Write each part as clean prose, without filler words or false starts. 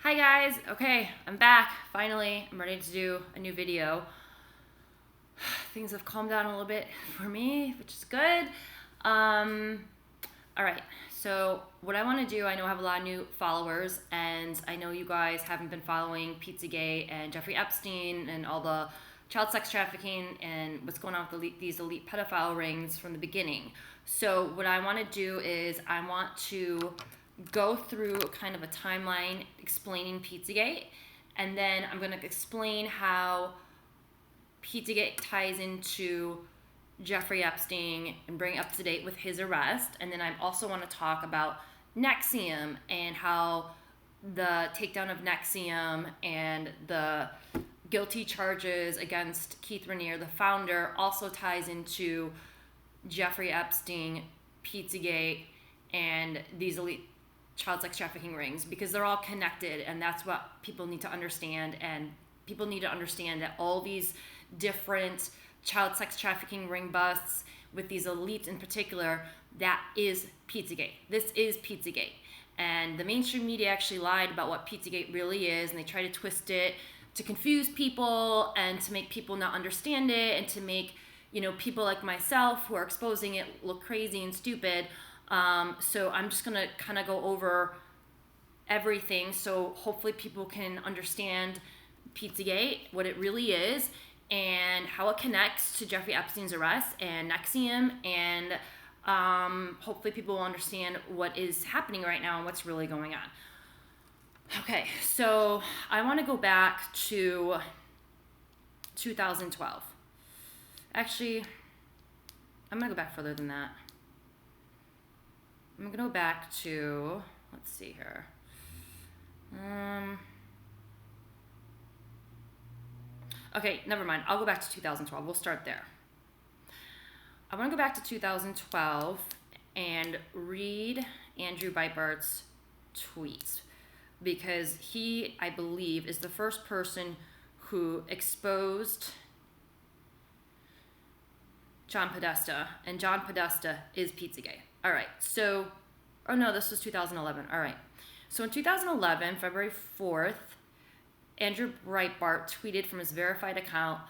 Hi guys, okay, I'm back. Finally, I'm ready to do a new video. Things have calmed down a little bit for me, which is good. All right, so what I want to do, I know I have a lot of new followers, and I know you guys haven't been following Pizzagate and Jeffrey Epstein and all the child sex trafficking and what's going on with these elite pedophile rings from the beginning. So what I want to do is I want to go through kind of a timeline explaining Pizzagate, and then I'm going to explain how Pizzagate ties into Jeffrey Epstein and bring up to date with his arrest. And then I also want to talk about NXIVM and how the takedown of NXIVM and the guilty charges against Keith Raniere, the founder, also ties into Jeffrey Epstein, Pizzagate, and these elite child sex trafficking rings, because they're all connected, and that's what people need to understand. And people need to understand that all these different child sex trafficking ring busts with these elites in particular, that is Pizzagate. This is Pizzagate. And the mainstream media actually lied about what Pizzagate really is, and they try to twist it to confuse people and to make people not understand it, and to make, people like myself who are exposing it look crazy and stupid. So I'm just going to kind of go over everything, so hopefully people can understand Pizzagate, what it really is, and how it connects to Jeffrey Epstein's arrest and NXIVM, and hopefully people will understand what is happening right now and what's really going on. Okay, so I want to go back to 2012. Actually, I'm going to go back further than that. I'm going to go back to, let's see here. Okay, never mind. I'll go back to 2012. We'll start there. I want to go back to 2012 and read Andrew Breitbart's tweets, because he, I believe, is the first person who exposed John Podesta, and John Podesta is Pizzagate. All right, so, oh no, this was 2011. All right, so in 2011, February 4th, Andrew Breitbart tweeted from his verified account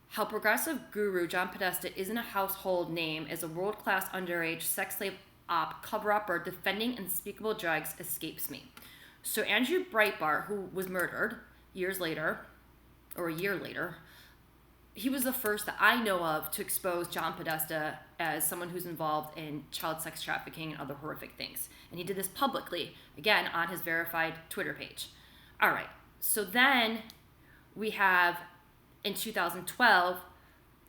how progressive guru John Podesta isn't a household name as a world-class underage sex slave op cover-upper defending unspeakable drugs escapes me. So Andrew Breitbart, who was murdered years later, or a year later, he was the first that I know of to expose John Podesta as someone who's involved in child sex trafficking and other horrific things. And he did this publicly, again, on his verified Twitter page. All right. So then we have, in 2012,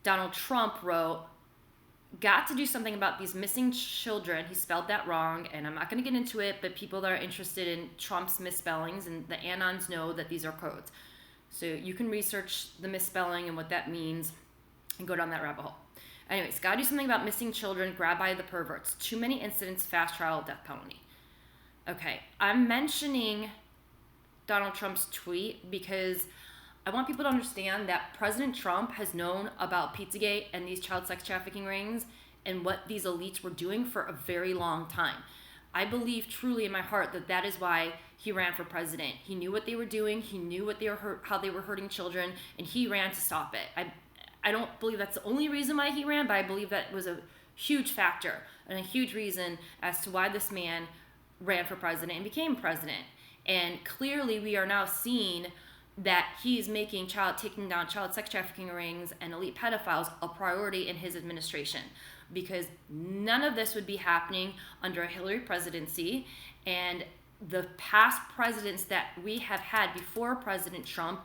Donald Trump wrote, got to do something about these missing children. He spelled that wrong, and I'm not going to get into it, but people that are interested in Trump's misspellings and the Anons know that these are codes. So you can research the misspelling and what that means and go down that rabbit hole. Anyways, got to do something about missing children grabbed by the perverts. Too many incidents, fast trial, death penalty. Okay, I'm mentioning Donald Trump's tweet because I want people to understand that President Trump has known about Pizzagate and these child sex trafficking rings and what these elites were doing for a very long time. I believe truly in my heart that that is why he ran for president. He knew what they were doing. He knew what they were how they were hurting children, and he ran to stop it. I don't believe that's the only reason why he ran, but I believe that was a huge factor and a huge reason as to why this man ran for president and became president. And clearly we are now seeing that he's making taking down child sex trafficking rings and elite pedophiles a priority in his administration, because none of this would be happening under a Hillary presidency. And the past presidents that we have had before President Trump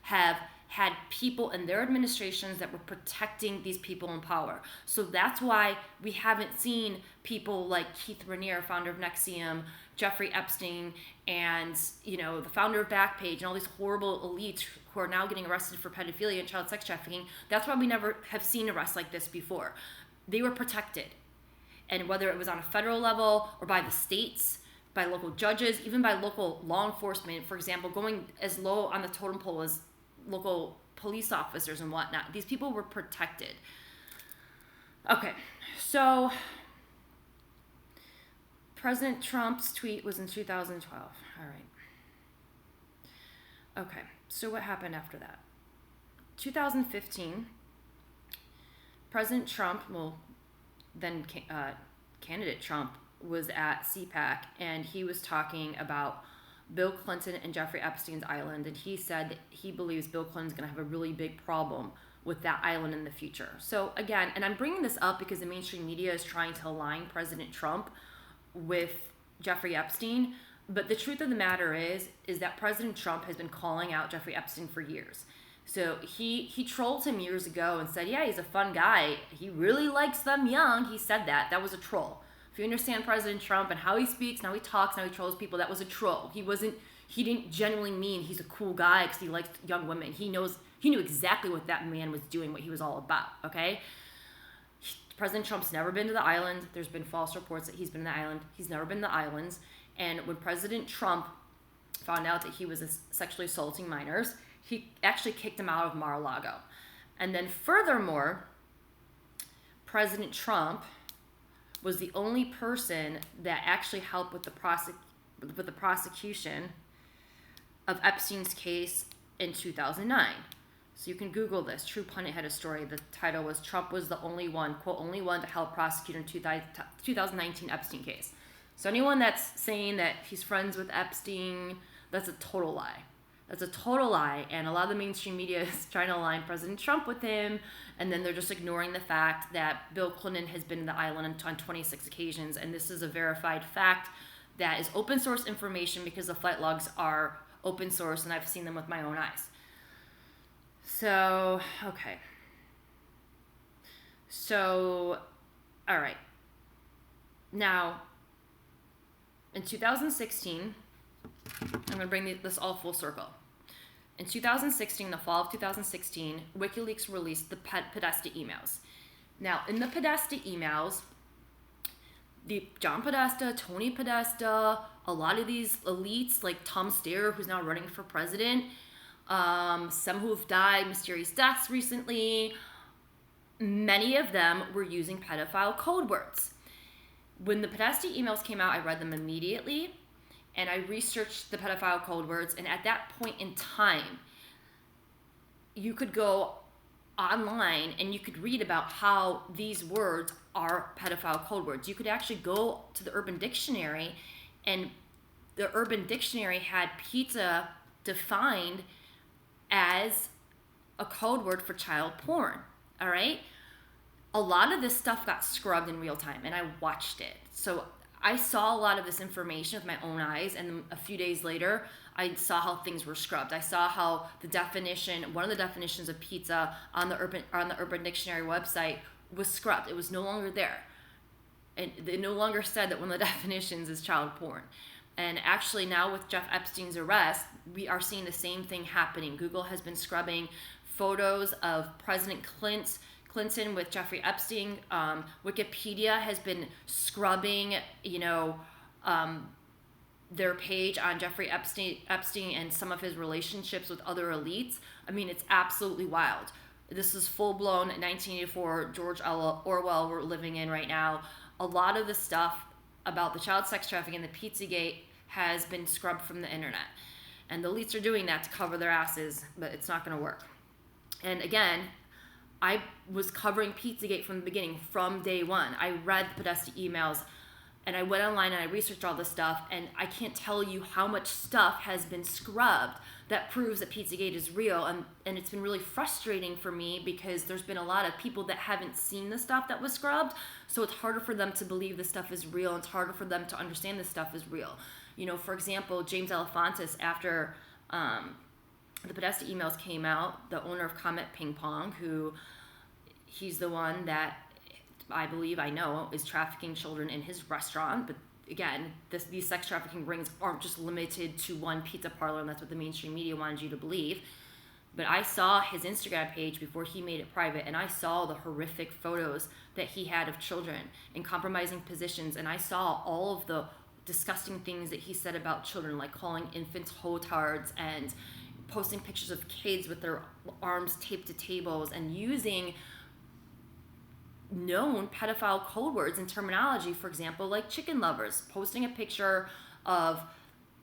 have had people in their administrations that were protecting these people in power. So that's why we haven't seen people like Keith Raniere, founder of NXIVM, Jeffrey Epstein, and the founder of Backpage, and all these horrible elites who are now getting arrested for pedophilia and child sex trafficking. That's why we never have seen arrests like this before. They were protected. And whether it was on a federal level or by the states, by local judges, even by local law enforcement, for example, going as low on the totem pole as local police officers and whatnot. These people were protected. Okay, so President Trump's tweet was in 2012. All right. Okay, so what happened after that? 2015, President Trump, then candidate Trump, was at CPAC, and he was talking about Bill Clinton and Jeffrey Epstein's island, and he said that he believes Bill Clinton's going to have a really big problem with that island in the future. So again, and I'm bringing this up because the mainstream media is trying to align President Trump with Jeffrey Epstein, but the truth of the matter is that President Trump has been calling out Jeffrey Epstein for years. So he trolled him years ago and said, yeah, he's a fun guy. He really likes them young. He said that. That was a troll. If you understand President Trump and how he speaks, and how he talks, and how he trolls people, that was a troll. He didn't genuinely mean he's a cool guy because he likes young women. He knew exactly what that man was doing, what he was all about, okay? President Trump's never been to the island. There's been false reports that he's been to the island. He's never been to the islands. And when President Trump found out that he was sexually assaulting minors, he actually kicked him out of Mar-a-Lago. And then furthermore, President Trump was the only person that actually helped with the prosecution of Epstein's case in 2009. So you can Google this. True Pundit had a story. The title was Trump was the only one, quote, only one to help prosecute in 2019 Epstein case. So anyone that's saying that he's friends with Epstein, that's a total lie. That's a total lie. And a lot of the mainstream media is trying to align President Trump with him. And then they're just ignoring the fact that Bill Clinton has been to the island on 26 occasions. And this is a verified fact that is open source information because the flight logs are open source and I've seen them with my own eyes. So, okay. So, all right. Now, in 2016, I'm going to bring this all full circle. In 2016, the fall of 2016, WikiLeaks released the Podesta emails. Now, in the Podesta emails, John Podesta, Tony Podesta, a lot of these elites like Tom Steyer, who's now running for president, some who have died mysterious deaths recently, many of them were using pedophile code words. When the Podesta emails came out, I read them immediately, and I researched the pedophile code words, and at that point in time, you could go online and you could read about how these words are pedophile code words. You could actually go to the Urban Dictionary, and the Urban Dictionary had pizza defined as a code word for child porn, all right? A lot of this stuff got scrubbed in real time, and I watched it. So I saw a lot of this information with my own eyes, and a few days later, I saw how things were scrubbed. I saw how one of the definitions of pizza on the Urban Dictionary website was scrubbed. It was no longer there. And they no longer said that one of the definitions is child porn. And actually now with Jeff Epstein's arrest, we are seeing the same thing happening. Google has been scrubbing photos of President Clinton with Jeffrey Epstein. Wikipedia has been scrubbing, their page on Jeffrey Epstein and some of his relationships with other elites. I mean, it's absolutely wild. This is full-blown 1984 George Orwell we're living in right now. A lot of the stuff about the child sex trafficking and the Pizzagate has been scrubbed from the internet. And the elites are doing that to cover their asses, but it's not going to work. And again, I was covering Pizzagate from the beginning, from day one. I read the Podesta emails, and I went online and I researched all this stuff, and I can't tell you how much stuff has been scrubbed that proves that Pizzagate is real. And it's been really frustrating for me because there's been a lot of people that haven't seen the stuff that was scrubbed, so it's harder for them to believe this stuff is real, and it's harder for them to understand this stuff is real. For example, James Alefantis, after the Podesta emails came out, the owner of Comet Ping Pong, he's the one that I know is trafficking children in his restaurant. But again, these sex trafficking rings aren't just limited to one pizza parlor, and that's what the mainstream media wanted you to believe. But I saw his Instagram page before he made it private, and I saw the horrific photos that he had of children in compromising positions, and I saw all of the disgusting things that he said about children, like calling infants hotards and posting pictures of kids with their arms taped to tables and using known pedophile code words and terminology, for example, like chicken lovers, posting a picture of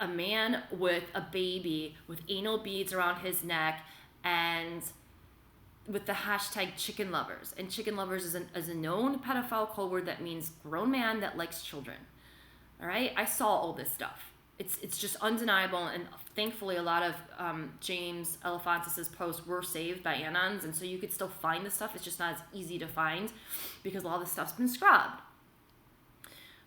a man with a baby with anal beads around his neck and with the hashtag chicken lovers. And chicken lovers is a known pedophile code word that means grown man that likes children. All right? I saw all this stuff. It's just undeniable, and thankfully a lot of James Alefantis' posts were saved by Anons, and so you could still find this stuff. It's just not as easy to find because a lot of this stuff's been scrubbed.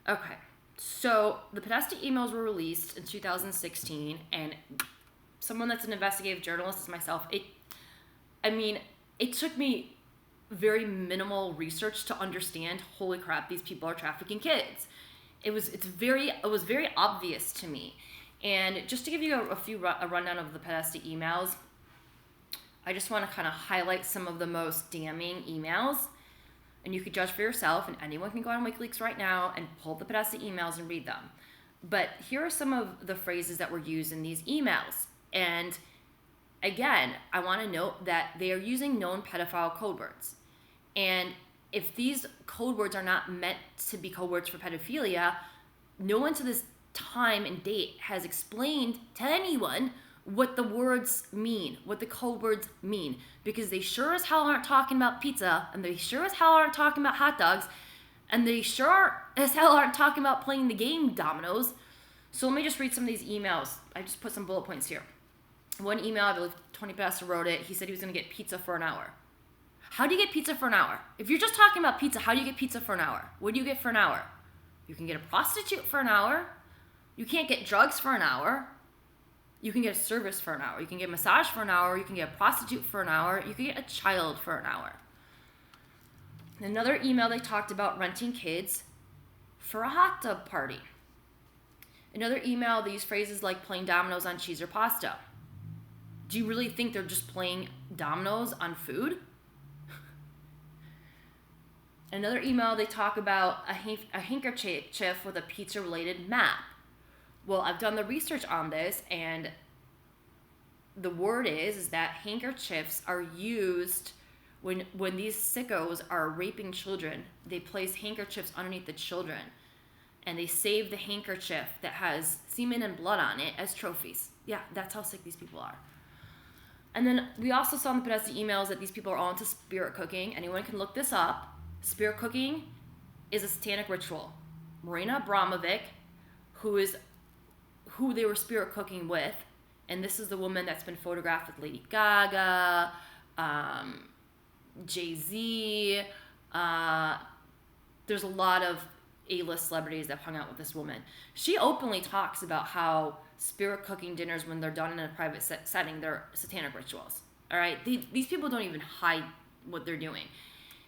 Okay, so the Podesta emails were released in 2016, and someone that's an investigative journalist as myself, it took me very minimal research to understand, holy crap, these people are trafficking kids. It was very obvious to me. And just to give you a rundown of the Podesta emails, I just want to kind of highlight some of the most damning emails. And you could judge for yourself, and anyone can go on WikiLeaks right now and pull up the Podesta emails and read them. But here are some of the phrases that were used in these emails. And again, I want to note that they are using known pedophile code words. And if these code words are not meant to be code words for pedophilia, no one to this time and date has explained to anyone what the words mean, what the code words mean, because they sure as hell aren't talking about pizza, and they sure as hell aren't talking about hot dogs, and they sure as hell aren't talking about playing the game dominoes. So let me just read some of these emails. I just put some bullet points here. One email, I believe Tony Podesta wrote it. He said he was going to get pizza for an hour. How do you get pizza for an hour? If you're just talking about pizza, how do you get pizza for an hour? What do you get for an hour? You can get a prostitute for an hour. You can't get drugs for an hour. You can get a service for an hour. You can get a massage for an hour. You can get a prostitute for an hour. You can get a child for an hour. In another email, they talked about renting kids for a hot tub party. Another email, they used phrases like playing dominoes on cheese or pasta. Do you really think they're just playing dominoes on food? Another email, they talk about a handkerchief with a pizza-related map. Well, I've done the research on this, and the word is that handkerchiefs are used when these sickos are raping children. They place handkerchiefs underneath the children, and they save the handkerchief that has semen and blood on it as trophies. Yeah, that's how sick these people are. And then we also saw in the Podesta emails that these people are all into spirit cooking. Anyone can look this up. Spirit cooking is a satanic ritual. Marina Abramovic, who they were spirit cooking with, and this is the woman that's been photographed with Lady Gaga, Jay-Z. There's a lot of A-list celebrities that hung out with this woman. She openly talks about how spirit cooking dinners, when they're done in a private setting, they're satanic rituals. All right? These people don't even hide what they're doing.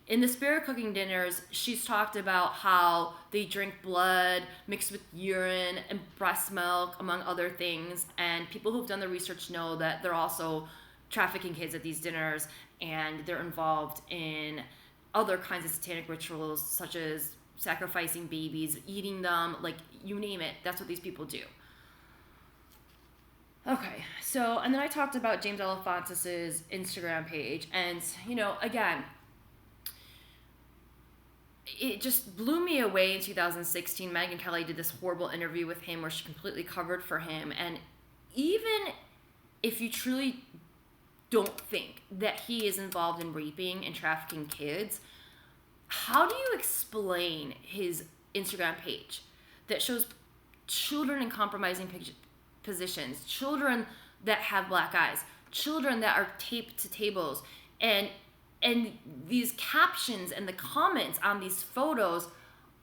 In the spirit cooking dinners, she's talked about how they drink blood mixed with urine and breast milk, among other things. And people who've done the research know that they're also trafficking kids at these dinners, and they're involved in other kinds of satanic rituals, such as sacrificing babies, eating them, like you name it. That's what these people do. Okay, so, and then I talked about James Alefantis' Instagram page, and, again, it just blew me away in 2016. Megyn Kelly did this horrible interview with him where she completely covered for him. And even if you truly don't think that he is involved in raping and trafficking kids, how do you explain his Instagram page that shows children in compromising positions, children that have black eyes, children that are taped to tables, and these captions and the comments on these photos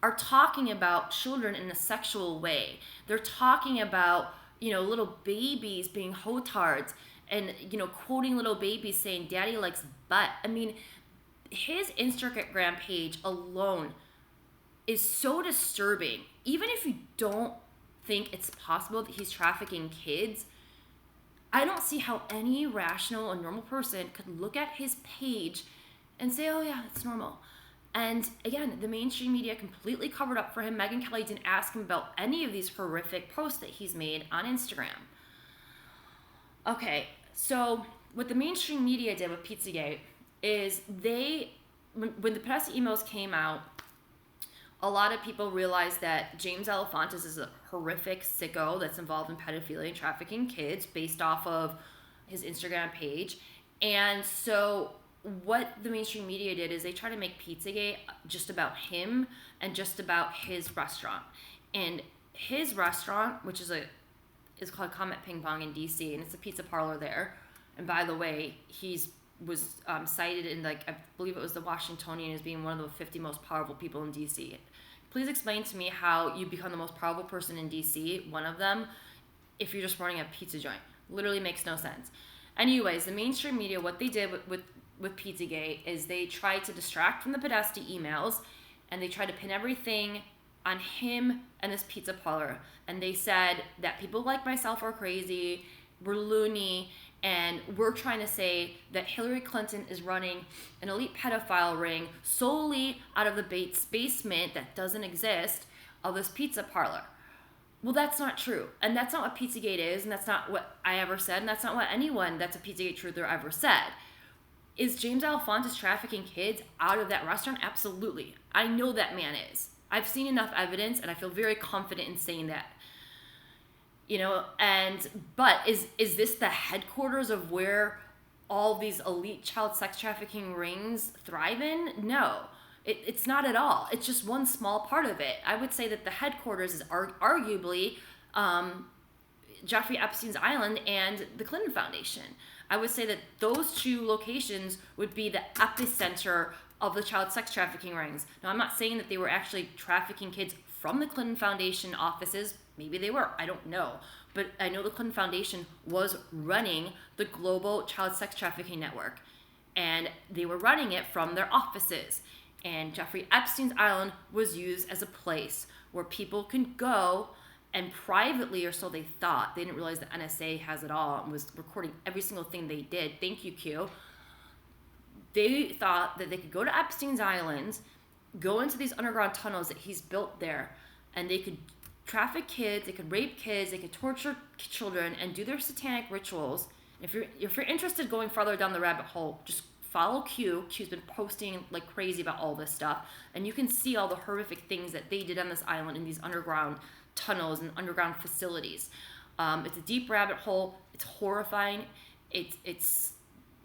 are talking about children in a sexual way. They're talking about, little babies being hotards and, quoting little babies saying, "Daddy likes butt." I mean, his Instagram page alone is so disturbing. Even if you don't think it's possible that he's trafficking kids, I don't see how any rational or normal person could look at his page and say, "Oh yeah, it's normal." And again, the mainstream media completely covered up for him. Megyn Kelly didn't ask him about any of these horrific posts that he's made on Instagram. Okay, so what the mainstream media did with Pizzagate is when the Podesta emails came out, a lot of people realize that James Alefantis is a horrific sicko that's involved in pedophilia and trafficking kids based off of his Instagram page. And so what the mainstream media did is they tried to make Pizzagate just about him and just about his restaurant. And his restaurant, which is called Comet Ping Pong in DC, and it's a pizza parlor there. And by the way, was cited in, like, I believe it was the Washingtonian as being one of the 50 most powerful people in DC. Please explain to me how you become the most powerful person in DC, one of them, if you're just running a pizza joint. Literally makes no sense. Anyways, the mainstream media, what they did with Pizzagate is they tried to distract from the Podesta emails, and they tried to pin everything on him and this pizza parlor. And they said that people like myself are crazy, we're loony, and we're trying to say that Hillary Clinton is running an elite pedophile ring solely out of the basement that doesn't exist of this pizza parlor. Well, that's not true. And that's not what Pizzagate is, and that's not what I ever said, and that's not what anyone that's a Pizzagate truther ever said. Is James Alefantis trafficking kids out of that restaurant? Absolutely. I know that man is. I've seen enough evidence, and I feel very confident in saying that. But is this the headquarters of where all these elite child sex trafficking rings thrive in? No, it's not at all. It's just one small part of it. I would say that the headquarters is arguably Jeffrey Epstein's island and the Clinton Foundation. I would say that those two locations would be the epicenter of the child sex trafficking rings. Now, I'm not saying that they were actually trafficking kids from the Clinton Foundation offices. Maybe they were. I don't know. But I know the Clinton Foundation was running the global child sex trafficking network. And they were running it from their offices. And Jeffrey Epstein's island was used as a place where people can go and privately, or so they thought. They didn't realize the NSA has it all and was recording every single thing they did. Thank you, Q. They thought that they could go to Epstein's island, go into these underground tunnels that he's built there, and they could traffic kids, they could rape kids, they could torture children, and do their satanic rituals. If you're interested going farther down the rabbit hole, just follow Q. Q's been posting like crazy about all this stuff, and you can see all the horrific things that they did on this island in these underground tunnels and underground facilities. It's a deep rabbit hole. It's horrifying. It's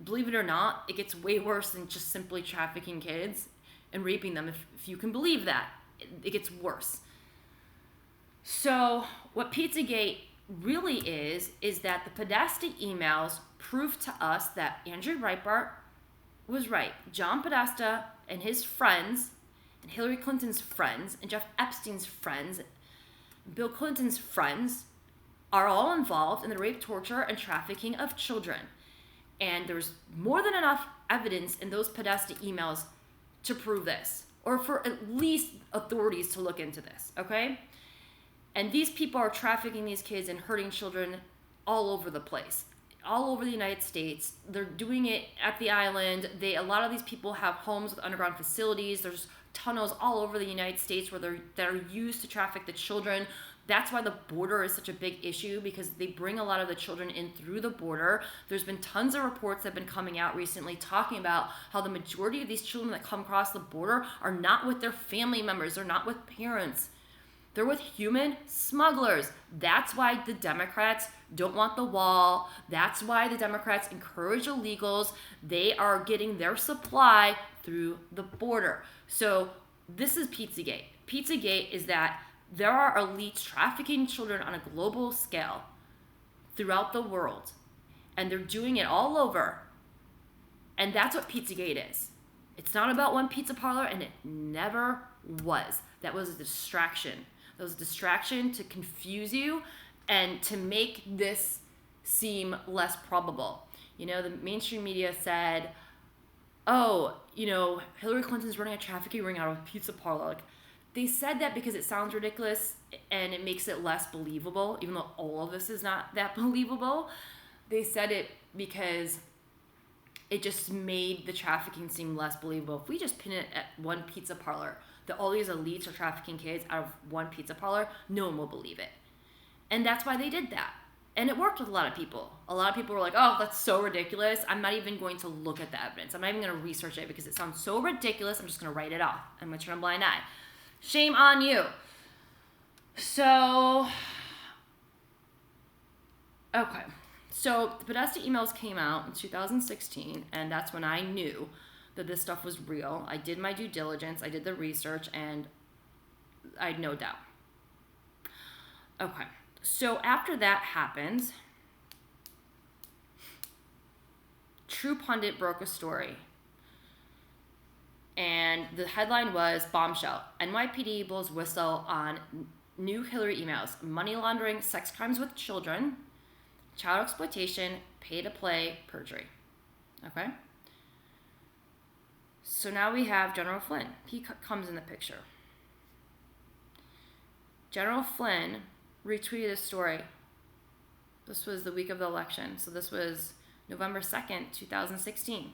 believe it or not, it gets way worse than just simply trafficking kids and raping them. If you can believe that, it gets worse. So what Pizzagate really is that the Podesta emails prove to us that Andrew Breitbart was right. John Podesta and his friends, and Hillary Clinton's friends, and Jeff Epstein's friends, Bill Clinton's friends, are all involved in the rape, torture, and trafficking of children. And there's more than enough evidence in those Podesta emails to prove this, or for at least authorities to look into this, okay? And these people are trafficking these kids and hurting children all over the place, all over the United States. They're doing it at the island. A lot of these people have homes with underground facilities. There's tunnels all over the United States that are used to traffic the children. That's why the border is such a big issue, because they bring a lot of the children in through the border. There's been tons of reports that have been coming out recently talking about how the majority of these children that come across the border are not with their family members. They're not with parents. They're with human smugglers. That's why the Democrats don't want the wall. That's why the Democrats encourage illegals. They are getting their supply through the border. So this is Pizzagate. Pizzagate is that there are elites trafficking children on a global scale throughout the world. And they're doing it all over. And that's what Pizzagate is. It's not about one pizza parlor, and it never was. That was a distraction. That was a distraction to confuse you and to make this seem less probable. The mainstream media said, Hillary Clinton's running a trafficking ring out of a pizza parlor. They said that because it sounds ridiculous and it makes it less believable, even though all of this is not that believable. They said it because it just made the trafficking seem less believable. If we just pin it at one pizza parlor, that all these elites are trafficking kids out of one pizza parlor, no one will believe it. And that's why they did that. And it worked with a lot of people. A lot of people were like, oh, that's so ridiculous. I'm not even going to look at the evidence. I'm not even going to research it because it sounds so ridiculous. I'm just going to write it off. I'm going to turn a blind eye. Shame on you. So, okay. So the Podesta emails came out in 2016, and that's when I knew that this stuff was real. I did my due diligence, I did the research, and I had no doubt. Okay. So after that happens, True Pundit broke a story. And the headline was Bombshell. NYPD blows whistle on new Hillary emails. Money laundering, sex crimes with children, child exploitation, pay to play, perjury. Okay? So now we have General Flynn. He comes in the picture. General Flynn retweeted a story. This was the week of the election. So this was November 2nd, 2016.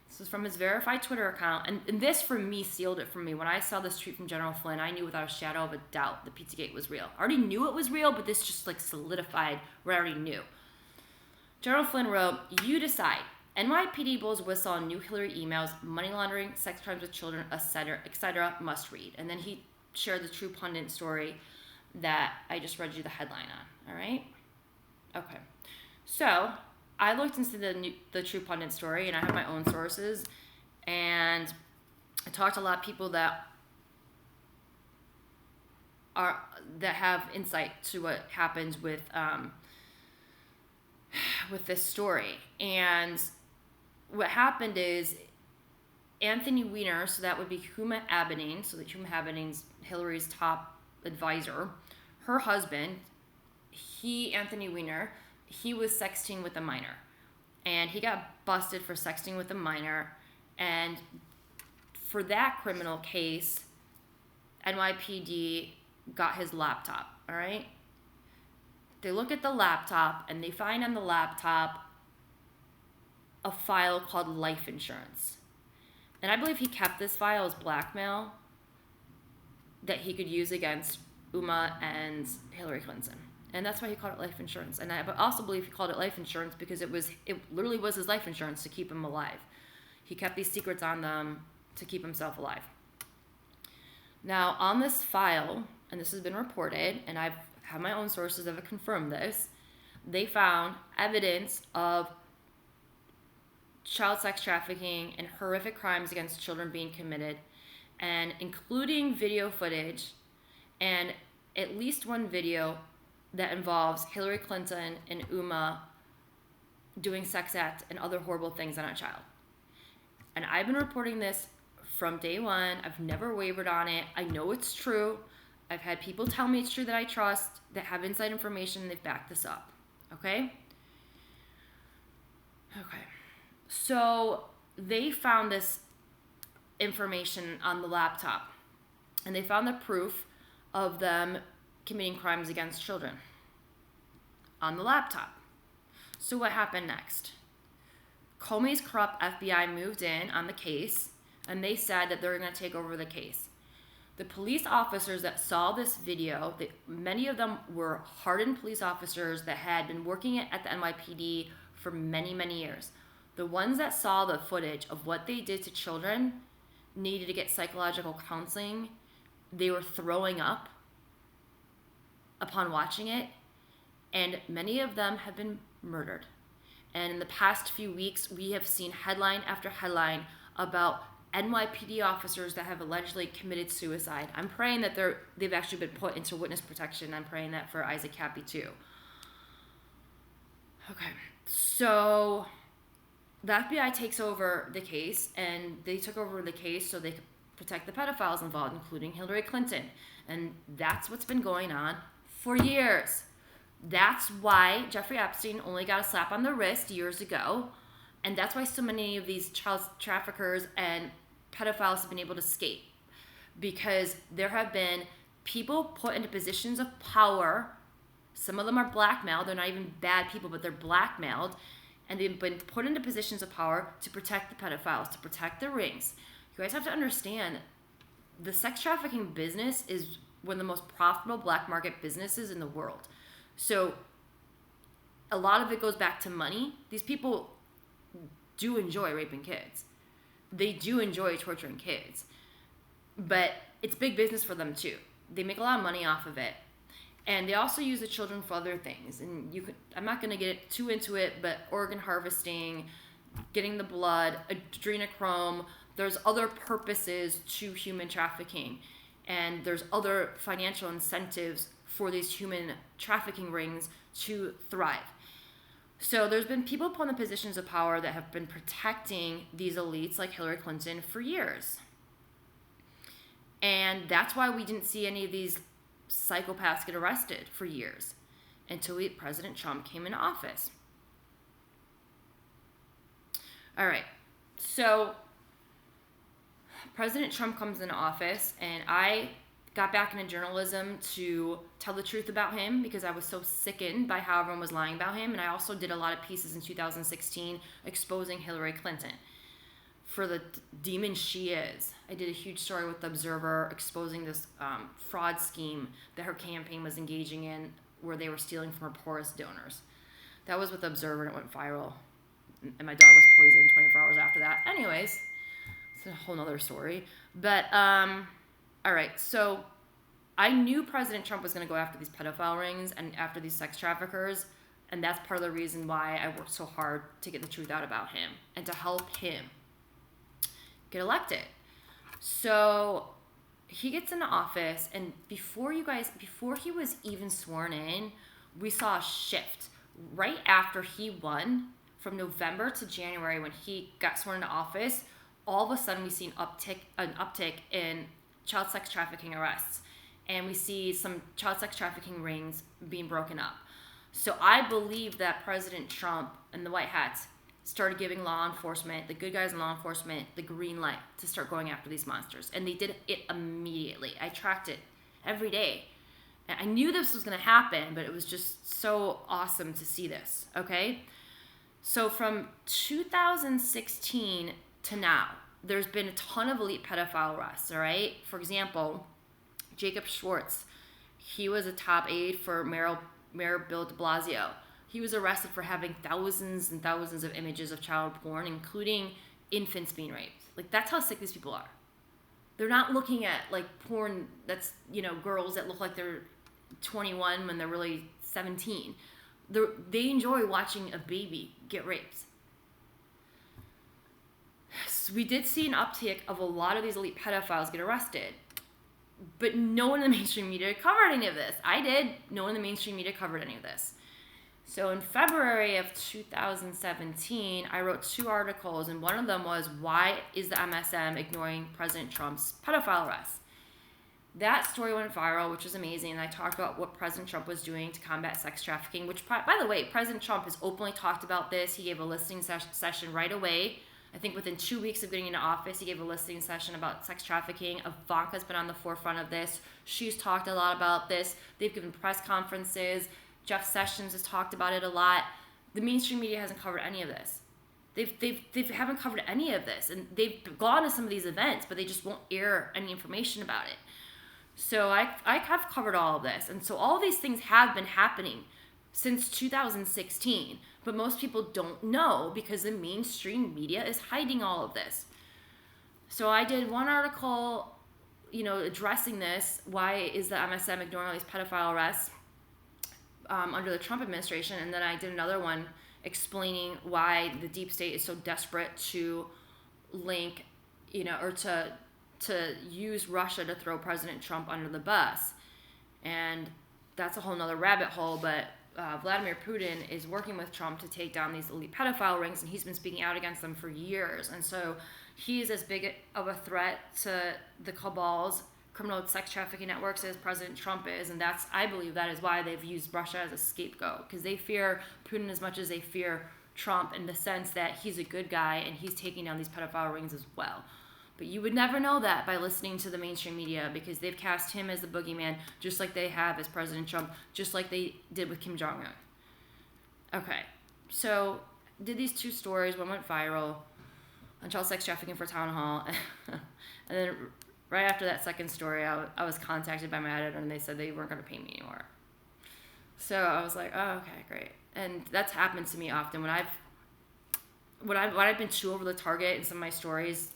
This was from his verified Twitter account. And this, for me, sealed it for me. When I saw this tweet from General Flynn, I knew without a shadow of a doubt that Pizzagate was real. I already knew it was real, but this just like solidified what I already knew. General Flynn wrote, "You decide. NYPD blows whistle on new Hillary emails, money laundering, sex crimes with children, etc. Must read." And then he shared the True Pundit story that I just read you the headline on. All right? Okay. So I looked into the True Pundit story, and I have my own sources, and I talked to a lot of people that have insight to what happens with this story. And what happened is Anthony Weiner, so that would be Huma Abedin, so that Huma Abedin's Hillary's top advisor, her husband, Anthony Weiner, he was sexting with a minor. And he got busted for sexting with a minor. And for that criminal case, NYPD got his laptop, all right? They look at the laptop, and they find on the laptop a file called life insurance. And I believe he kept this file as blackmail that he could use against Uma and Hillary Clinton. And that's why he called it life insurance. And I also believe he called it life insurance because it literally was his life insurance to keep him alive. He kept these secrets on them to keep himself alive. Now, on this file, and this has been reported, and I've had my own sources that have confirmed this, they found evidence of child sex trafficking and horrific crimes against children being committed, and including video footage and at least one video that involves Hillary Clinton and Uma doing sex acts and other horrible things on a child. And I've been reporting this from day one. I've never wavered on it. I know it's true. I've had people tell me it's true that I trust, that have inside information, and they've backed this up. Okay? Okay. So they found this information on the laptop, and they found the proof of them committing crimes against children on the laptop. So what happened next? Comey's corrupt FBI moved in on the case, and they said that they're going to take over the case. The police officers that saw this video, many of them were hardened police officers that had been working at the NYPD for many, many years. The ones that saw the footage of what they did to children needed to get psychological counseling. They were throwing up upon watching it, and many of them have been murdered. And in the past few weeks, we have seen headline after headline about NYPD officers that have allegedly committed suicide. I'm praying that they've actually been put into witness protection. I'm praying that for Isaac Cappy too. Okay, so the FBI takes over the case, and they took over the case so they could protect the pedophiles involved, including Hillary Clinton. And that's what's been going on for years. That's why Jeffrey Epstein only got a slap on the wrist years ago. And that's why so many of these child traffickers and pedophiles have been able to escape. Because there have been people put into positions of power. Some of them are blackmailed. They're not even bad people, but they're blackmailed. And they've been put into positions of power to protect the pedophiles, to protect the rings. You guys have to understand, the sex trafficking business is one of the most profitable black market businesses in the world. So a lot of it goes back to money. These people do enjoy raping kids. They do enjoy torturing kids. but it's big business for them too. They make a lot of money off of it. And they also use the children for other things. And I'm not going to get too into it, but organ harvesting, getting the blood, adrenochrome, there's other purposes to human trafficking. And there's other financial incentives for these human trafficking rings to thrive. So there's been people put in the positions of power that have been protecting these elites like Hillary Clinton for years. And that's why we didn't see any of these psychopaths get arrested for years until President Trump came into office. All right, so President Trump comes into office, and I got back into journalism to tell the truth about him because I was so sickened by how everyone was lying about him. And I also did a lot of pieces in 2016 exposing Hillary Clinton for the demon she is. I did a huge story with The Observer exposing this fraud scheme that her campaign was engaging in where they were stealing from her poorest donors. That was with The Observer, and it went viral. And my dog was poisoned 24 hours after that. Anyways, it's a whole nother story. But, all right, so I knew President Trump was going to go after these pedophile rings and after these sex traffickers, and that's part of the reason why I worked so hard to get the truth out about him and to help him get elected. So he gets into office, and before he was even sworn in, we saw a shift. Right after he won, from November to January when he got sworn into office, all of a sudden we see an uptick in child sex trafficking arrests, and we see some child sex trafficking rings being broken up. So I believe that President Trump and the White Hats started giving law enforcement, the good guys in law enforcement, the green light to start going after these monsters. And they did it immediately. I tracked it every day. And I knew this was going to happen, but it was just so awesome to see this, okay? So from 2016 to now, there's been a ton of elite pedophile arrests, all right? For example, Jacob Schwartz, he was a top aide for Mayor Bill de Blasio. He was arrested for having thousands and thousands of images of child porn, including infants being raped. Like, that's how sick these people are. They're not looking at, like, porn that's, girls that look like they're 21 when they're really 17. They enjoy watching a baby get raped. So we did see an uptick of a lot of these elite pedophiles get arrested. But no one in the mainstream media covered any of this. I did. No one in the mainstream media covered any of this. So in February of 2017, I wrote 2 articles, and one of them was, why is the MSM ignoring President Trump's pedophile arrests? That story went viral, which was amazing, and I talked about what President Trump was doing to combat sex trafficking, which, by the way, President Trump has openly talked about this. He gave a listening session right away. I think within 2 weeks of getting into office, he gave a listening session about sex trafficking. Ivanka's been on the forefront of this. She's talked a lot about this. They've given press conferences. Jeff Sessions has talked about it a lot. The mainstream media hasn't covered any of this. They haven't covered any of this, and they've gone to some of these events, but they just won't air any information about it. So I have covered all of this, and so all of these things have been happening since 2016, but most people don't know because the mainstream media is hiding all of this. So I did one article, addressing this. Why is the MSM ignoring all these pedophile arrests under the Trump administration? And then I did another one explaining why the deep state is so desperate to link, or to use Russia to throw President Trump under the bus. And that's a whole nother rabbit hole, but Vladimir Putin is working with Trump to take down these elite pedophile rings, and he's been speaking out against them for years. And so he's as big of a threat to the cabal's criminal sex trafficking networks as President Trump is, and I believe that is why they've used Russia as a scapegoat, because they fear Putin as much as they fear Trump, in the sense that he's a good guy and he's taking down these pedophile rings as well. But you would never know that by listening to the mainstream media, because they've cast him as the boogeyman, just like they have as President Trump, just like they did with Kim Jong-un. Okay, so did these 2 stories. One went viral on child sex trafficking for Town Hall, and then right after that second story, I was contacted by my editor, and they said they weren't going to pay me anymore. So I was like, oh, okay, great. And that's happened to me often when I've been too over the target in some of my stories.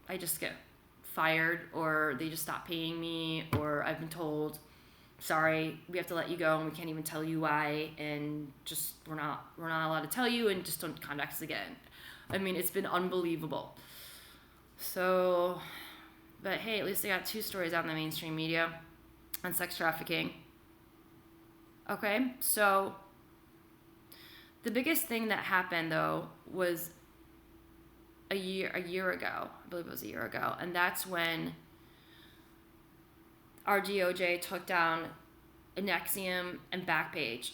I just get fired, or they just stopped paying me, or I've been told, sorry, we have to let you go and we can't even tell you why, and just we're not allowed to tell you, and just don't contact us again. I mean, it's been unbelievable. So, but hey, at least I got 2 stories out in the mainstream media on sex trafficking. Okay, so the biggest thing that happened though was a year ago. I believe it was a year ago, and that's when our DOJ took down Nexium and Backpage.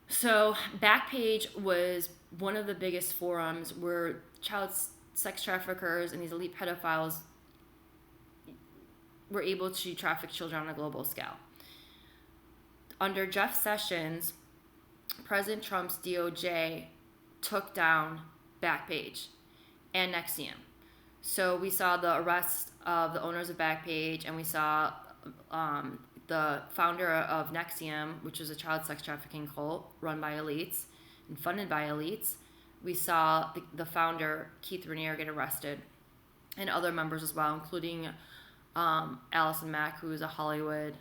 So Backpage was one of the biggest forums where child sex traffickers and these elite pedophiles were able to traffic children on a global scale. Under Jeff Sessions, President Trump's DOJ took down Backpage and Nexium. So we saw the arrest of the owners of Backpage, and we saw the founder of Nexium, which is a child sex trafficking cult run by elites and funded by elites. We saw the founder, Keith Raniere, get arrested, and other members as well, including Allison Mack, who is a Hollywood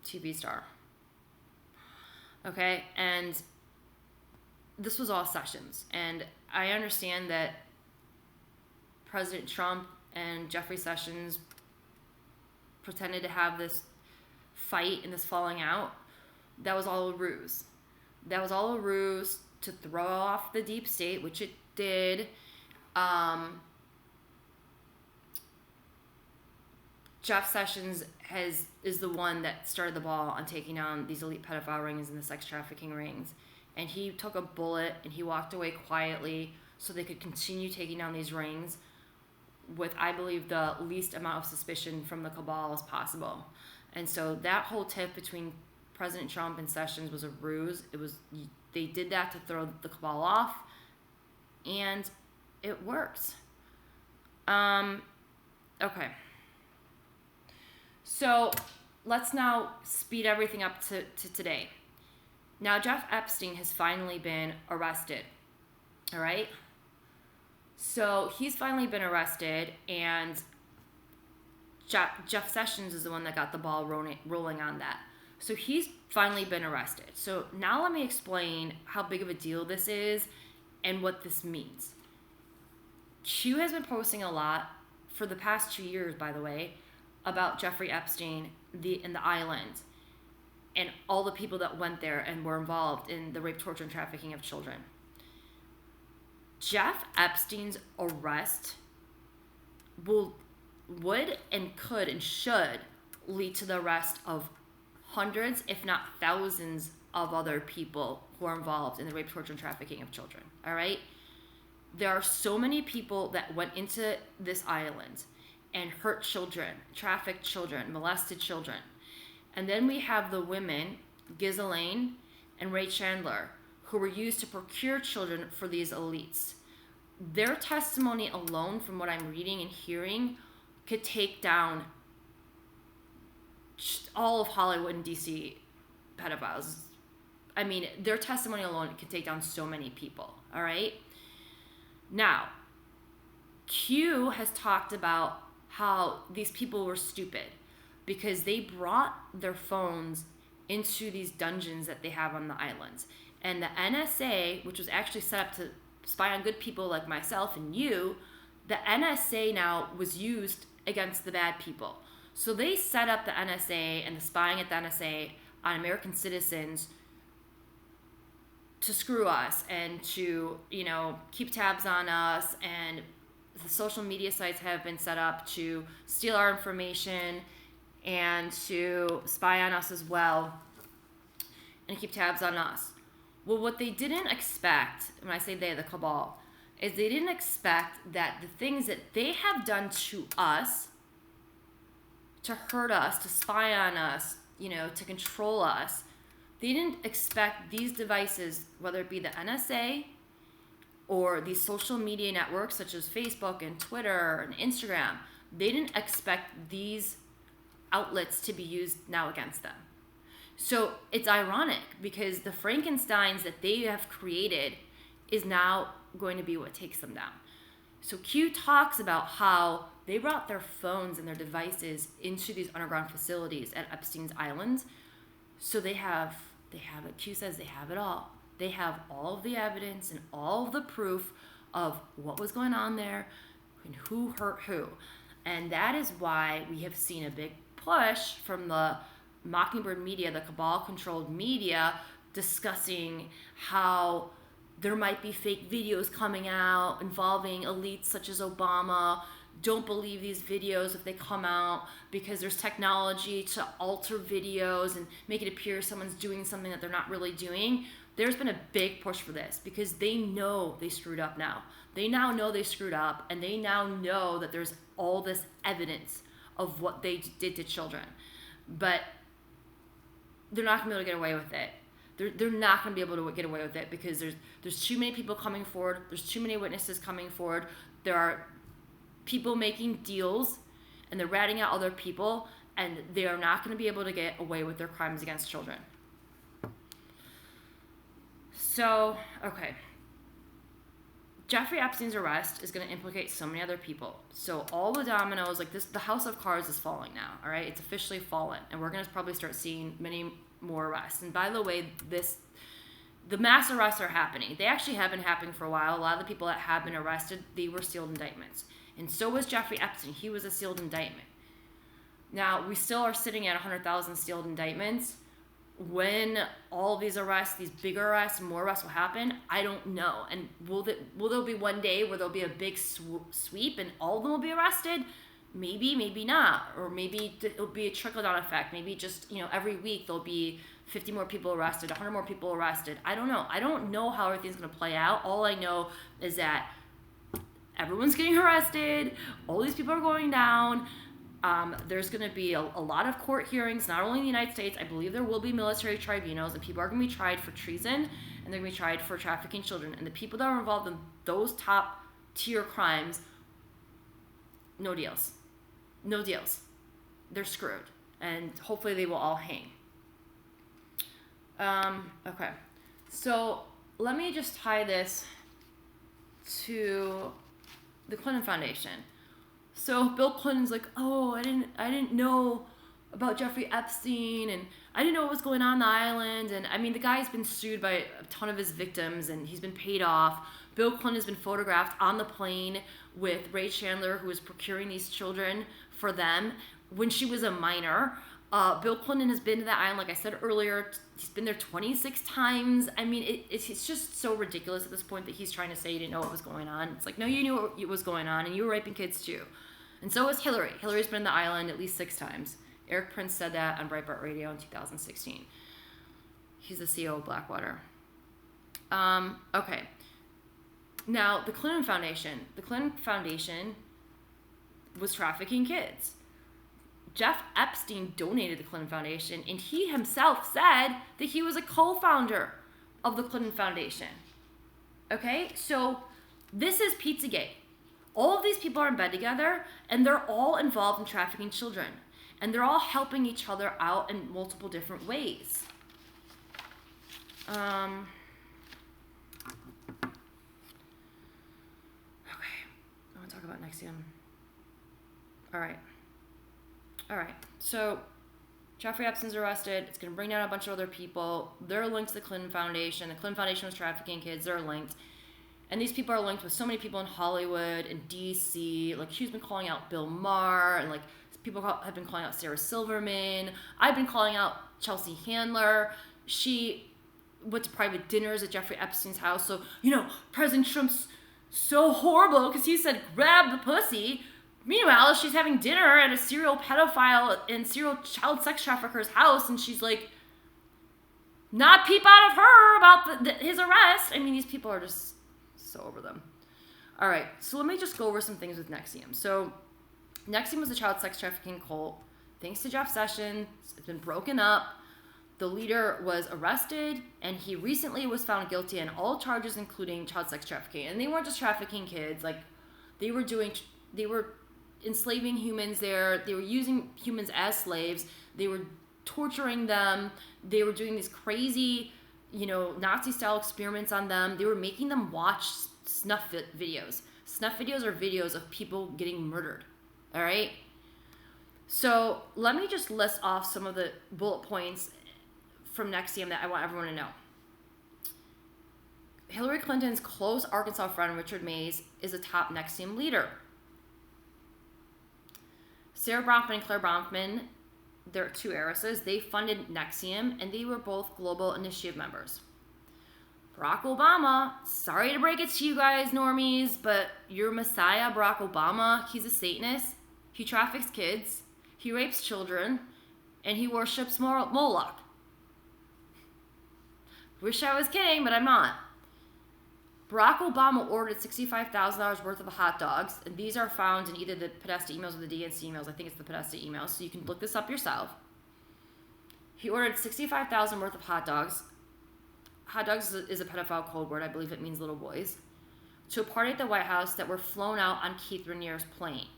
TV star. Okay, and this was all Sessions. And I understand that President Trump and Jeffrey Sessions pretended to have this fight and this falling out. That was all a ruse. That was all a ruse to throw off the deep state, which it did. Jeff Sessions is the one that started the ball on taking down these elite pedophile rings and the sex trafficking rings. And he took a bullet and he walked away quietly so they could continue taking down these rings with, I believe, the least amount of suspicion from the cabal as possible. And so that whole tiff between President Trump and Sessions was a ruse. They did that to throw the cabal off, and it worked. Okay. So let's now speed everything up to today. Now, Jeff Epstein has finally been arrested. All right? So he's finally been arrested, and Jeff Sessions is the one that got the ball rolling on that. So he's finally been arrested. So now let me explain how big of a deal this is and what this means. Q has been posting a lot for the past 2 years, by the way, about Jeffrey Epstein and the island and all the people that went there and were involved in the rape, torture, and trafficking of children. Jeff Epstein's arrest would and could and should lead to the arrest of hundreds, if not thousands, of other people who are involved in the rape, torture, and trafficking of children. All right? There are so many people that went into this island and hurt children, trafficked children, molested children. And then we have the women, Ghislaine and Ray Chandler, who were used to procure children for these elites. Their testimony alone, from what I'm reading and hearing, could take down all of Hollywood and DC pedophiles. I mean, their testimony alone could take down so many people, all right? Now, Q has talked about how these people were stupid because they brought their phones into these dungeons that they have on the islands. And the NSA, which was actually set up to spy on good people like myself and you, the NSA now was used against the bad people. So they set up the NSA and the spying at the NSA on American citizens to screw us and to, keep tabs on us. And the social media sites have been set up to steal our information and to spy on us as well and keep tabs on us. Well, what they didn't expect, when I say they, the cabal, is they didn't expect that the things that they have done to us, to hurt us, to spy on us, to control us, they didn't expect these devices, whether it be the NSA or these social media networks such as Facebook and Twitter and Instagram, they didn't expect these outlets to be used now against them. So it's ironic because the Frankensteins that they have created is now going to be what takes them down. So Q talks about how they brought their phones and their devices into these underground facilities at Epstein's Island. So they have it. Q says they have it all. They have all of the evidence and all of the proof of what was going on there and who hurt who. And that is why we have seen a big push from the Mockingbird media, the cabal-controlled media, discussing how there might be fake videos coming out involving elites such as Obama. Don't believe these videos if they come out because there's technology to alter videos and make it appear someone's doing something that they're not really doing. There's been a big push for this because they know they screwed up now. They now know they screwed up, and they now know that there's all this evidence of what they did to children. But they're not going to be able to get away with it. They're not going to be able to get away with it because there's too many people coming forward. There's too many witnesses coming forward. There are people making deals, and they're ratting out other people, and they are not going to be able to get away with their crimes against children. So, okay. Jeffrey Epstein's arrest is going to implicate so many other people. So all the dominoes, like this, the house of cards is falling now, all right? It's officially fallen, and we're going to probably start seeing many more arrests. And by the way, the mass arrests are happening. They actually have been happening for a while. A lot of the people that have been arrested, they were sealed indictments. And so was Jeffrey Epstein. He was a sealed indictment. Now, we still are sitting at 100,000 sealed indictments. When all of these arrests, these bigger arrests, more arrests will happen, I don't know. And will there be one day where there'll be a big sweep and all of them will be arrested? Maybe, maybe not. Or maybe it'll be a trickle-down effect. Maybe just, every week there'll be 50 more people arrested, 100 more people arrested. I don't know. I don't know how everything's going to play out. All I know is that everyone's getting arrested. All these people are going down. There's going to be a lot of court hearings, not only in the United States. I believe there will be military tribunals, and people are going to be tried for treason, and they're going to be tried for trafficking children. And the people that are involved in those top tier crimes, no deals. No deals. They're screwed. And hopefully they will all hang. Okay. So let me just tie this to the Clinton Foundation. So Bill Clinton's like, oh, I didn't know about Jeffrey Epstein, and I didn't know what was going on the island. And I mean, the guy's been sued by a ton of his victims, and he's been paid off. Bill Clinton has been photographed on the plane with Ray Chandler, who was procuring these children for them when she was a minor. Bill Clinton has been to that island, like I said earlier. He's been there 26 times. I mean, it's just so ridiculous at this point that he's trying to say he didn't know what was going on. It's like, no, you knew what was going on, and you were raping kids too. And so was Hillary. Hillary's been to the island at least 6 times. Eric Prince said that on Breitbart Radio in 2016. He's the CEO of Blackwater. Okay. Now, the Clinton Foundation. The Clinton Foundation was trafficking kids. Jeff Epstein donated the Clinton Foundation, and he himself said that he was a co-founder of the Clinton Foundation. Okay? So this is Pizzagate. All of these people are in bed together, and they're all involved in trafficking children. And they're all helping each other out in multiple different ways. Okay. I want to talk about NXIVM. All right. So Jeffrey Epstein's arrested. It's going to bring down a bunch of other people. They're linked to the Clinton Foundation. The Clinton Foundation was trafficking kids. They're linked. And these people are linked with so many people in Hollywood and DC. Like, she's been calling out Bill Maher, and like people have been calling out Sarah Silverman. I've been calling out Chelsea Handler. She went to private dinners at Jeffrey Epstein's house. So, President Trump's so horrible because he said, grab the pussy. Meanwhile, she's having dinner at a serial pedophile and serial child sex trafficker's house, and she's like, not peep out of her about his arrest. I mean, these people are just so over them. All right, so let me just go over some things with NXIVM. So NXIVM was a child sex trafficking cult. Thanks to Jeff Sessions, it's been broken up. The leader was arrested, and he recently was found guilty on all charges, including child sex trafficking. And they weren't just trafficking kids. Like, they were enslaving humans there. They were using humans as slaves. They were torturing them. They were doing these crazy, Nazi-style experiments on them. They were making them watch snuff videos. Snuff videos are videos of people getting murdered. All right. So let me just list off some of the bullet points from NXIVM that I want everyone to know. Hillary Clinton's close Arkansas friend, Richard Mays, is a top NXIVM leader. Sarah Bronfman and Claire Bronfman, they're two heiresses. They funded NXIVM, and they were both Global Initiative members. Barack Obama, sorry to break it to you guys, normies, but your messiah, Barack Obama, he's a Satanist. He traffics kids. He rapes children. And he worships Moloch. Wish I was kidding, but I'm not. Barack Obama ordered $65,000 worth of hot dogs, and these are found in either the Podesta emails or the DNC emails. I think it's the Podesta emails, so you can look this up yourself. He ordered $65,000 worth of hot dogs. Hot dogs is a pedophile code word. I believe it means little boys. To a party at the White House that were flown out on Keith Raniere's plane.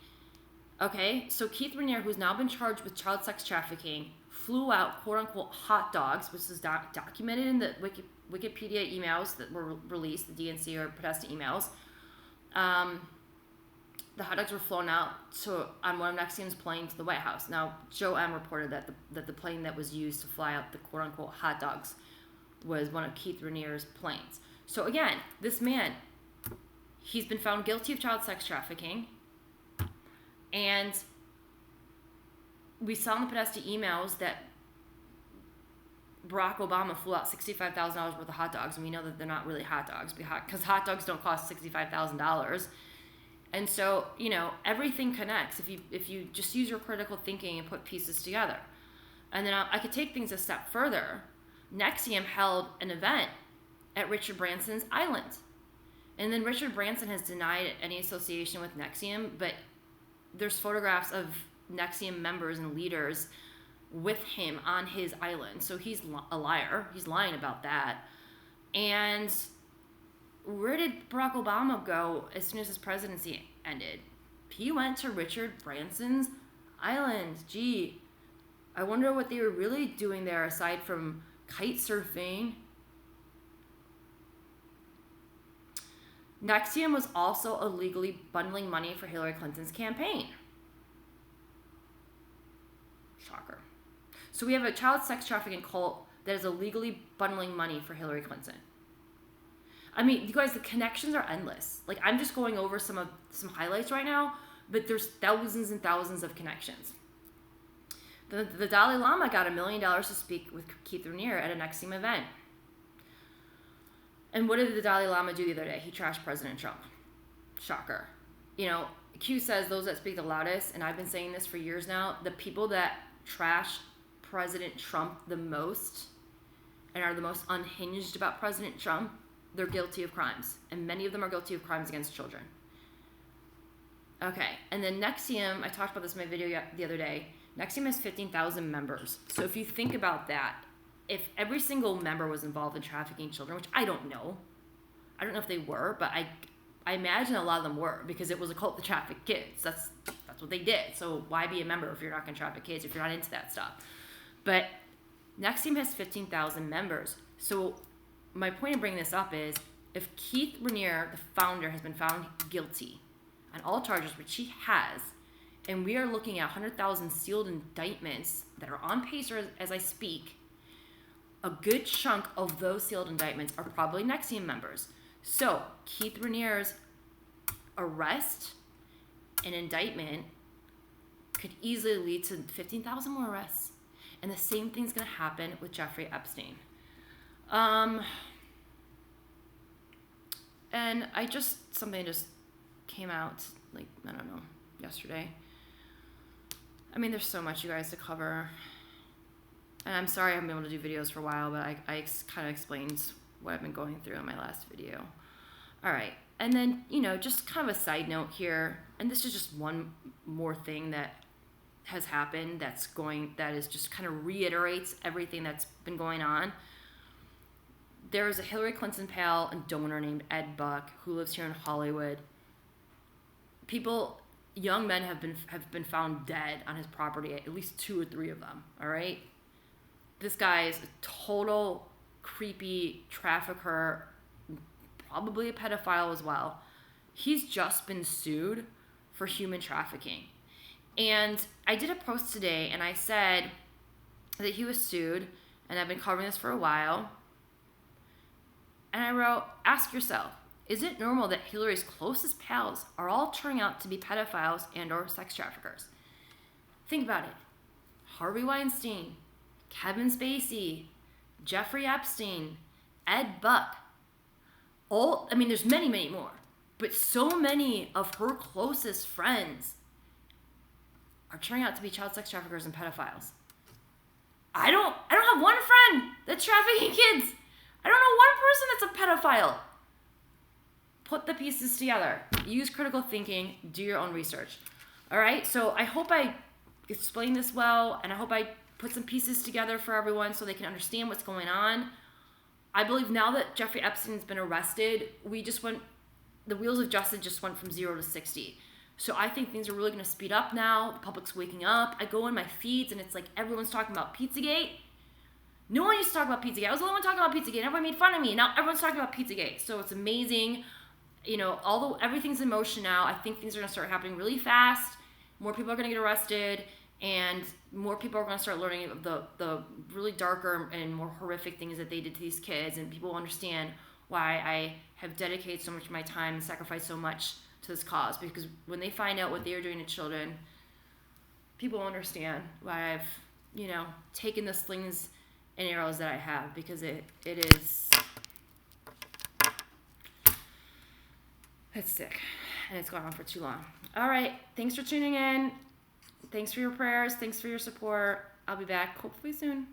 Okay, so Keith Raniere, who's now been charged with child sex trafficking, flew out quote-unquote hot dogs, which is documented in the Wikipedia emails that were released, the DNC or Podesta emails. The hot dogs were flown out on one of NXIVM's planes to the White House. Now, Joe M. reported that the plane that was used to fly out the quote-unquote hot dogs was one of Keith Raniere's planes. So again, this man, he's been found guilty of child sex trafficking, and we saw in the Podesta emails that Barack Obama flew out $65,000 worth of hot dogs, and we know that they're not really hot dogs because hot dogs don't cost $65,000. And so, everything connects if you just use your critical thinking and put pieces together. And then I could take things a step further. NXIVM held an event at Richard Branson's island. And then Richard Branson has denied any association with NXIVM, but there's photographs of NXIVM members and leaders with him on his island. So he's a liar. He's lying about that. And where did Barack Obama go as soon as his presidency ended? He went to Richard Branson's island. Gee, I wonder what they were really doing there aside from kite surfing. NXIVM was also illegally bundling money for Hillary Clinton's campaign. Shocker. So we have a child sex trafficking cult that is illegally bundling money for Hillary Clinton. I mean, you guys, the connections are endless. Like, I'm just going over some highlights right now, but there's thousands and thousands of connections. The Dalai Lama got $1 million to speak with Keith Raniere at a NXIVM event. And what did the Dalai Lama do the other day? He trashed President Trump. Shocker. Q says those that speak the loudest, and I've been saying this for years now, the people that trash President Trump the most and are the most unhinged about President Trump, they're guilty of crimes. And many of them are guilty of crimes against children. Okay, and then NXIVM, I talked about this in my video the other day, NXIVM has 15,000 members. So if you think about that, if every single member was involved in trafficking children, which I don't know if they were, but I imagine a lot of them were, because it was a cult to traffic kids. That's what they did. So why be a member if you're not going to traffic kids, if you're not into that stuff? But NXIVM has 15,000 members. So my point in bringing this up is, if Keith Raniere, the founder, has been found guilty on all charges, which he has, and we are looking at 100,000 sealed indictments that are on paper as I speak, a good chunk of those sealed indictments are probably NXIVM members. So Keith Raniere's arrest and indictment could easily lead to 15,000 more arrests. And the same thing's going to happen with Jeffrey Epstein. And something just came out, yesterday. I mean, there's so much, you guys, to cover. And I'm sorry I haven't been able to do videos for a while, but I kind of explained what I've been going through in my last video. All right. And then, just kind of a side note here, and this is just one more thing that has happened that is just kind of reiterates everything that's been going on. There is a Hillary Clinton pal and donor named Ed Buck who lives here in Hollywood. Young men have been found dead on his property, at least 2 or 3 of them, all right? This guy is a total creepy trafficker, probably a pedophile as well. He's just been sued for human trafficking. And I did a post today, and I said that he was sued, and I've been covering this for a while. And I wrote, ask yourself, is it normal that Hillary's closest pals are all turning out to be pedophiles and or sex traffickers? Think about it. Harvey Weinstein, Kevin Spacey, Jeffrey Epstein, Ed Buck. There's many, many more. But so many of her closest friends are turning out to be child sex traffickers and pedophiles. I don't have one friend that's trafficking kids. I don't know one person that's a pedophile. Put the pieces together. Use critical thinking. Do your own research. All right? So I hope I explained this well, and I hope I put some pieces together for everyone so they can understand what's going on. I believe now that Jeffrey Epstein's been arrested, the wheels of justice just went from 0 to 60. So I think things are really going to speed up now. The public's waking up. I go in my feeds, and it's like everyone's talking about Pizzagate. No one used to talk about Pizzagate. I was the only one talking about Pizzagate. Everyone made fun of me. Now everyone's talking about Pizzagate. So it's amazing. Although everything's in motion now, I think things are going to start happening really fast. More people are going to get arrested, and more people are going to start learning the really darker and more horrific things that they did to these kids, and people will understand why I have dedicated so much of my time and sacrificed so much to this cause, because when they find out what they are doing to children, people will understand why I've, taken the slings and arrows that I have, because it's sick, and it's gone on for too long. All right, thanks for tuning in. Thanks for your prayers. Thanks for your support. I'll be back hopefully soon.